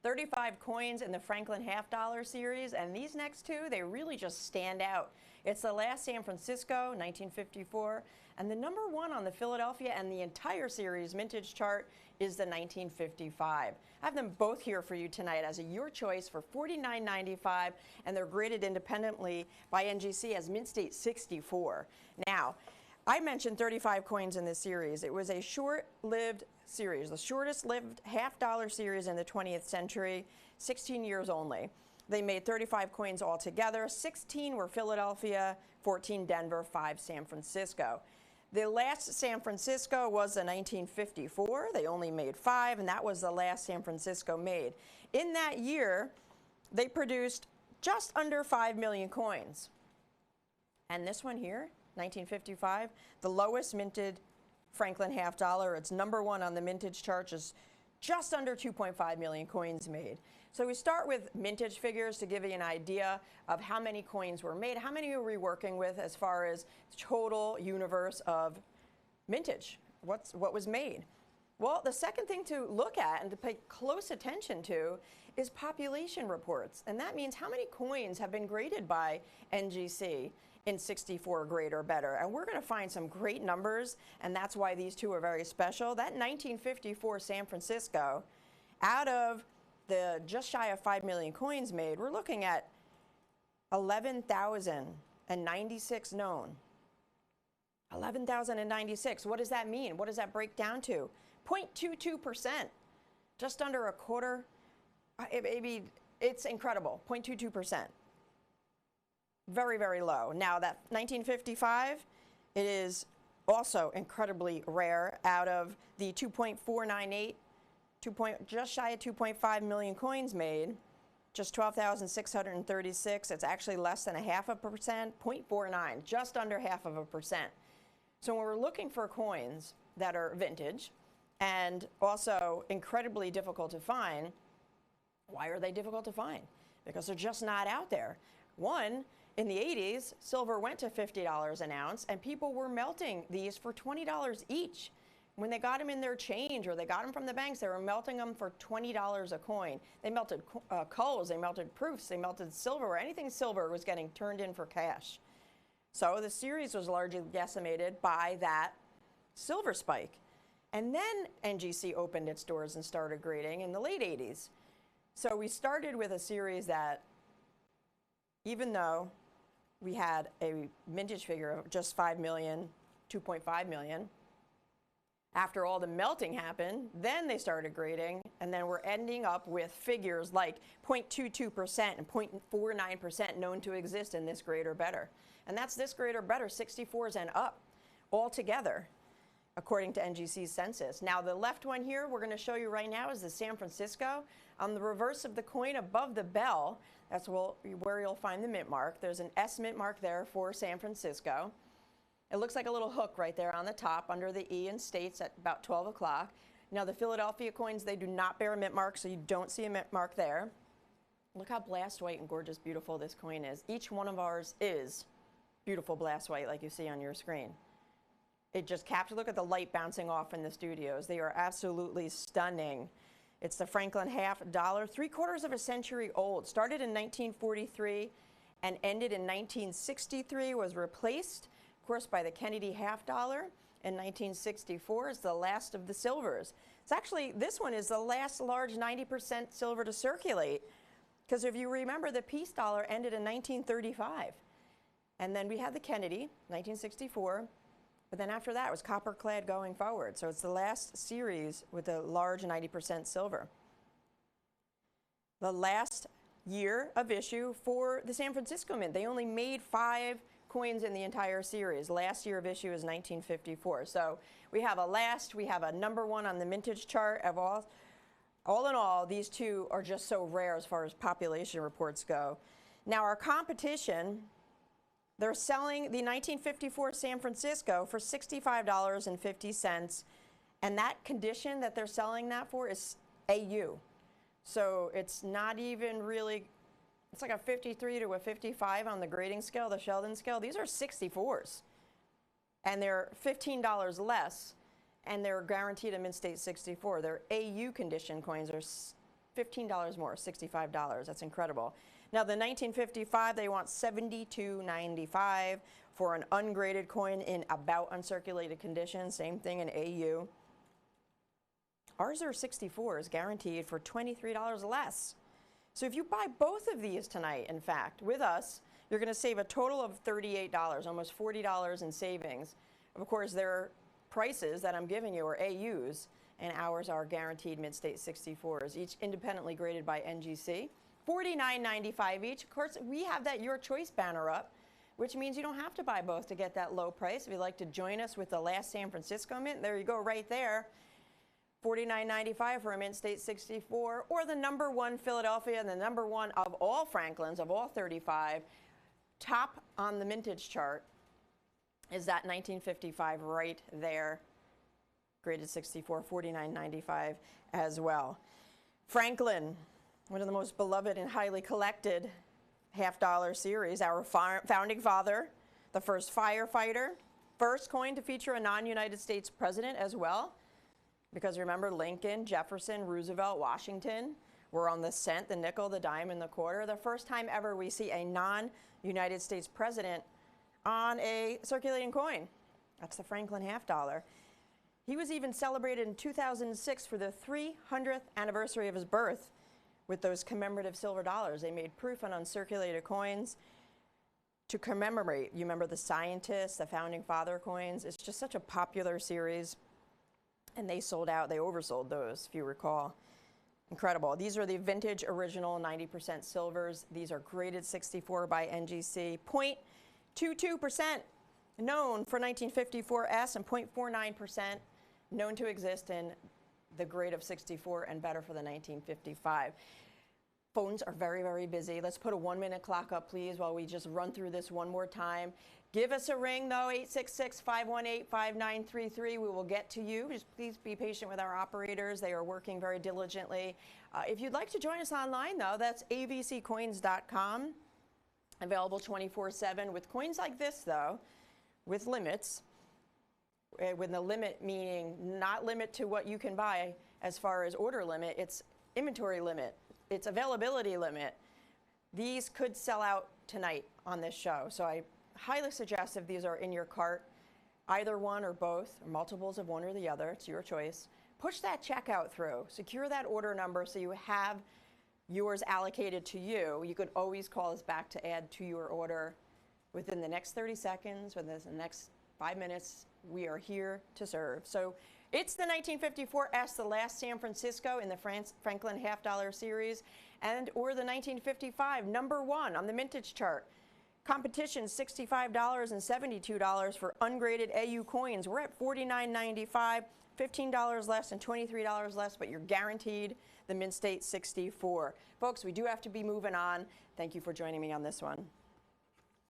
35 coins in the Franklin half dollar series, and these next two, they really just stand out. It's the last San Francisco, 1954, and the number one on the Philadelphia and the entire series vintage chart is the 1955. I have them both here for you tonight as your choice for $49.95, and they're graded independently by NGC as mint state 64. Now, I mentioned 35 coins in this series. It was a short-lived series, the shortest-lived half-dollar series in the 20th century, 16 years only. They made 35 coins altogether. 16 were Philadelphia, 14 Denver, 5 San Francisco. The last San Francisco was the 1954. They only made 5, and that was the last San Francisco made. In that year, they produced just under 5 million coins. And this one here, 1955, the lowest minted Franklin half dollar. It's number one on the mintage chart, just under 2.5 million coins made. So we start with mintage figures to give you an idea of how many coins were made. How many are we working with as far as total universe of mintage? What was made? Well, the second thing to look at and to pay close attention to is population reports. And that means how many coins have been graded by NGC in 64 grade or better. And we're going to find some great numbers, and that's why these two are very special. That 1954 San Francisco, out of the just shy of 5 million coins made, we're looking at 11,096 known. 11,096. What does that mean? What does that break down to? 0.22%, just under a quarter. It's incredible, 0.22%. Very, very low. Now that 1955, it is also incredibly rare. Out of the 2.498, just shy of 2.5 million coins made, just 12,636. It's actually less than 0.5%, 0.49, just under 0.5%. So when we're looking for coins that are vintage and also incredibly difficult to find, why are they difficult to find? Because they're just not out there. One, in the 80s, silver went to $50 an ounce, and people were melting these for $20 each. When they got them in their change or they got them from the banks, they were melting them for $20 a coin. They melted culls, they melted proofs, they melted silver. Anything silver was getting turned in for cash. So the series was largely decimated by that silver spike. And then NGC opened its doors and started grading in the late 80s. So we started with a series that, even though we had a mintage figure of just 5 million, 2.5 million, after all the melting happened, then they started grading, and then we're ending up with figures like 0.22% and 0.49% known to exist in this grade or better. And that's this grade or better, 64s and up, altogether, according to NGC's census. Now, the left one here we're going to show you right now is the San Francisco. On the reverse of the coin above the bell, that's where you'll find the mint mark. There's an S mint mark there for San Francisco. It looks like a little hook right there on the top under the E in states at about 12 o'clock. Now, the Philadelphia coins, they do not bear a mint mark, so you don't see a mint mark there. Look how blast white and gorgeous, beautiful this coin is. Each one of ours is beautiful blast white like you see on your screen. It just captures, look at the light bouncing off in the studios. They are absolutely stunning. It's the Franklin half dollar, 3/4 of a century old. Started in 1943 and ended in 1963, was replaced, of course, by the Kennedy half dollar in 1964 as the last of the silvers. It's actually, this one is the last large 90% silver to circulate, because if you remember, the peace dollar ended in 1935. And then we had the Kennedy, 1964. But then after that, it was copper clad going forward. So it's the last series with a large 90% silver. The last year of issue for the San Francisco Mint, they only made 5 coins in the entire series. Last year of issue is 1954. So we have a number one on the mintage chart of all in all, these two are just so rare as far as population reports go. Now our competition, they're selling the 1954 San Francisco for $65.50, and that condition that they're selling that for is AU. So it's not even really, it's like a 53 to a 55 on the grading scale, the Sheldon scale. These are 64s, and they're $15 less, and they're guaranteed a mint state 64. Their AU condition coins are $15 more, $65. That's incredible. Now the 1955, they want $72.95 for an ungraded coin in about uncirculated condition. Same thing in AU. Ours are 64s guaranteed for $23 less. So if you buy both of these tonight, in fact, with us, you're going to save a total of $38, almost $40 in savings. Of course, their prices that I'm giving you are AUs, and ours are guaranteed mid-state 64s, each independently graded by NGC. $49.95 each. Of course, we have that Your Choice banner up, which means you don't have to buy both to get that low price. If you'd like to join us with the last San Francisco mint, there you go right there. $49.95 for a mint state 64, or the #1 Philadelphia, and the #1 of all Franklins, of all 35. Top on the mintage chart is that 1955 right there, graded 64, $49.95 as well. Franklin, one of the most beloved and highly collected half-dollar series, our founding father, the first firefighter, first coin to feature a non-United States president as well. Because remember, Lincoln, Jefferson, Roosevelt, Washington were on the cent, the nickel, the dime, and the quarter. The first time ever we see a non-United States president on a circulating coin. That's the Franklin half-dollar. He was even celebrated in 2006 for the 300th anniversary of his birth with those commemorative silver dollars. They made proof on uncirculated coins to commemorate. You remember the scientists, the founding father coins. It's just such a popular series. And they sold out. They oversold those, if you recall. Incredible. These are the vintage original 90% silvers. These are graded 64 by NGC. 0.22% known for 1954S and 0.49% known to exist in the grade of 64 and better for the 1955. Phones are very, very busy. Let's put a 1-minute clock up, please, while we just run through this one more time. Give us a ring, though, 866-518-5933. We will get to you. Just please be patient with our operators. They are working very diligently. If you'd like to join us online, though, that's avccoins.com. Available 24/7 with coins like this, though, with limits. With the limit meaning not limit to what you can buy as far as order limit, it's inventory limit, it's availability limit. These could sell out tonight on this show, so I highly suggest if these are in your cart, either one or both, or multiples of one or the other, it's your choice. Push that checkout through, secure that order number so you have yours allocated to you. You could always call us back to add to your order within the next 30 seconds, within the next 5 minutes. We are here to serve. So it's the 1954S, the last San Francisco in the Franklin half-dollar series, and or the 1955 #1 on the mintage chart. Competition $65 and $72 for ungraded AU coins. We're at $49.95, $15 less and $23 less, but you're guaranteed the mint state 64. Folks, we do have to be moving on. Thank you for joining me on this one.